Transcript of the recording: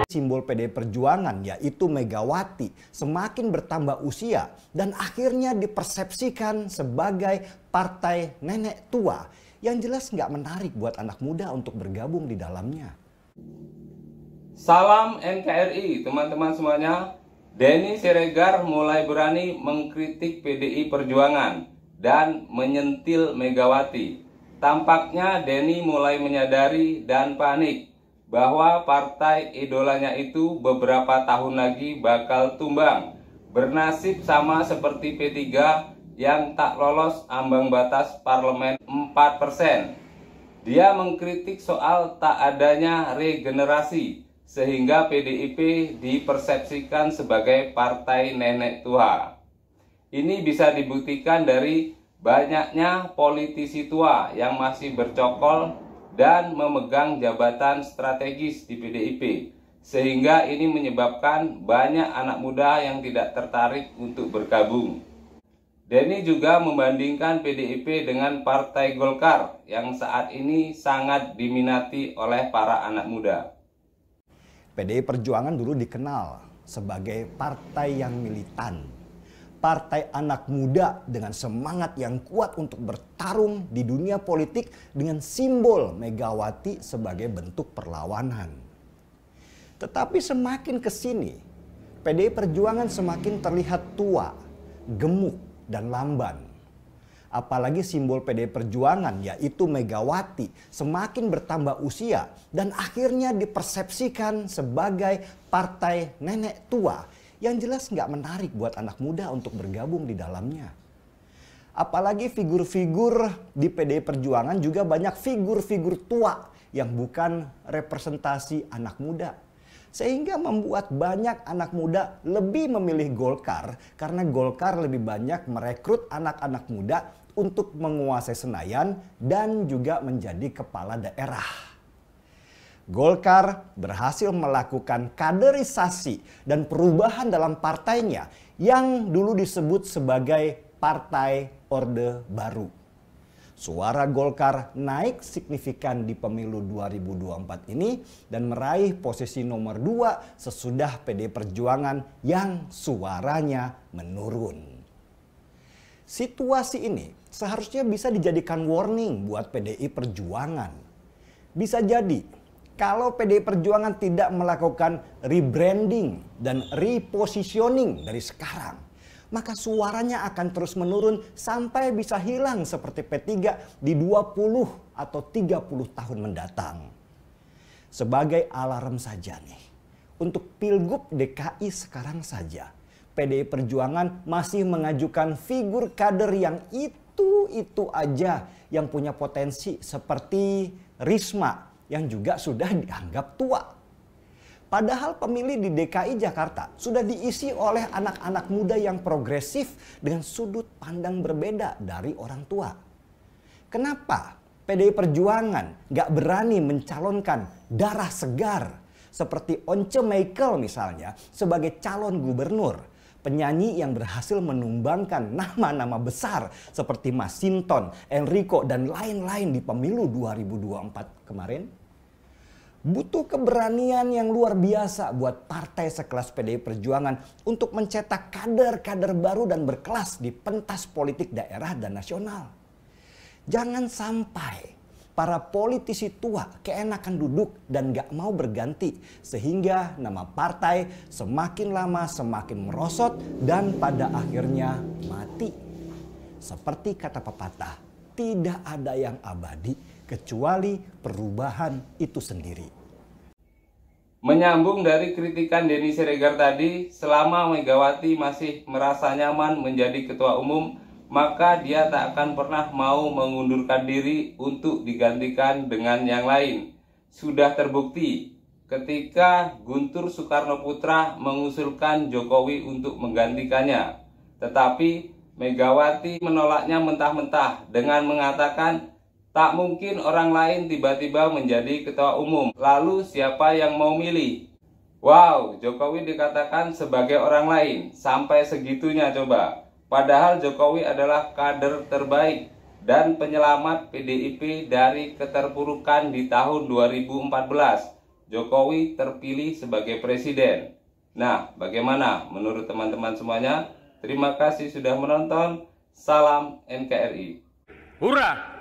Simbol PDI Perjuangan yaitu Megawati semakin bertambah usia dan akhirnya dipersepsikan sebagai partai nenek tua yang jelas nggak menarik buat anak muda untuk bergabung di dalamnya. Salam NKRI teman-teman semuanya. Denny Siregar mulai berani mengkritik PDI Perjuangan dan menyentil Megawati. Tampaknya Denny mulai menyadari dan panik bahwa partai idolanya itu beberapa tahun lagi bakal tumbang, bernasib sama seperti P3 yang tak lolos ambang batas parlemen 4%. Dia mengkritik soal tak adanya regenerasi sehingga PDIP dipersepsikan sebagai partai nenek tua. Ini bisa dibuktikan dari banyaknya politisi tua yang masih bercokol dan memegang jabatan strategis di PDIP, sehingga ini menyebabkan banyak anak muda yang tidak tertarik untuk bergabung. Denny juga membandingkan PDIP dengan Partai Golkar yang saat ini sangat diminati oleh para anak muda. PDI Perjuangan dulu dikenal sebagai partai yang militan. Partai anak muda dengan semangat yang kuat untuk bertarung di dunia politik dengan simbol Megawati sebagai bentuk perlawanan. Tetapi semakin ke sini, PDI Perjuangan semakin terlihat tua, gemuk, dan lamban. Apalagi simbol PDI Perjuangan yaitu Megawati semakin bertambah usia dan akhirnya dipersepsikan sebagai partai nenek tua yang jelas nggak menarik buat anak muda untuk bergabung di dalamnya. Apalagi figur-figur di PDI Perjuangan juga banyak figur-figur tua yang bukan representasi anak muda. Sehingga membuat banyak anak muda lebih memilih Golkar karena Golkar lebih banyak merekrut anak-anak muda untuk menguasai Senayan dan juga menjadi kepala daerah. Golkar berhasil melakukan kaderisasi dan perubahan dalam partainya yang dulu disebut sebagai Partai Orde Baru. Suara Golkar naik signifikan di pemilu 2024 ini dan meraih posisi nomor 2 sesudah PDI Perjuangan yang suaranya menurun. Situasi ini seharusnya bisa dijadikan warning buat PDI Perjuangan. Bisa jadi kalau PDI Perjuangan tidak melakukan rebranding dan repositioning dari sekarang, maka suaranya akan terus menurun sampai bisa hilang seperti P3 di 20 atau 30 tahun mendatang. Sebagai alarm saja nih, untuk Pilgub DKI sekarang saja, PDI Perjuangan masih mengajukan figur kader yang itu aja yang punya potensi seperti Risma yang juga sudah dianggap tua. Padahal pemilih di DKI Jakarta sudah diisi oleh anak-anak muda yang progresif dengan sudut pandang berbeda dari orang tua. Kenapa PDI Perjuangan gak berani mencalonkan darah segar seperti Once Michael misalnya sebagai calon gubernur? Penyanyi yang berhasil menumbangkan nama-nama besar seperti Masinton, Enrico, dan lain-lain di pemilu 2024 kemarin. Butuh keberanian yang luar biasa buat partai sekelas PDI Perjuangan untuk mencetak kader-kader baru dan berkelas di pentas politik daerah dan nasional. Jangan sampai para politisi tua keenakan duduk dan gak mau berganti sehingga nama partai semakin lama semakin merosot dan pada akhirnya mati. Seperti kata pepatah, tidak ada yang abadi kecuali perubahan itu sendiri. Menyambung dari kritikan Denny Siregar tadi, selama Megawati masih merasa nyaman menjadi ketua umum, maka dia tak akan pernah mau mengundurkan diri untuk digantikan dengan yang lain. Sudah terbukti ketika Guntur Soekarno Putra mengusulkan Jokowi untuk menggantikannya. Tetapi Megawati menolaknya mentah-mentah dengan mengatakan tak mungkin orang lain tiba-tiba menjadi ketua umum. Lalu siapa yang mau milih? Wow, Jokowi dikatakan sebagai orang lain. Sampai segitunya coba. Padahal Jokowi adalah kader terbaik dan penyelamat PDIP dari keterpurukan di tahun 2014. Jokowi terpilih sebagai presiden. Nah, bagaimana menurut teman-teman semuanya? Terima kasih sudah menonton. Salam NKRI. Hurrah!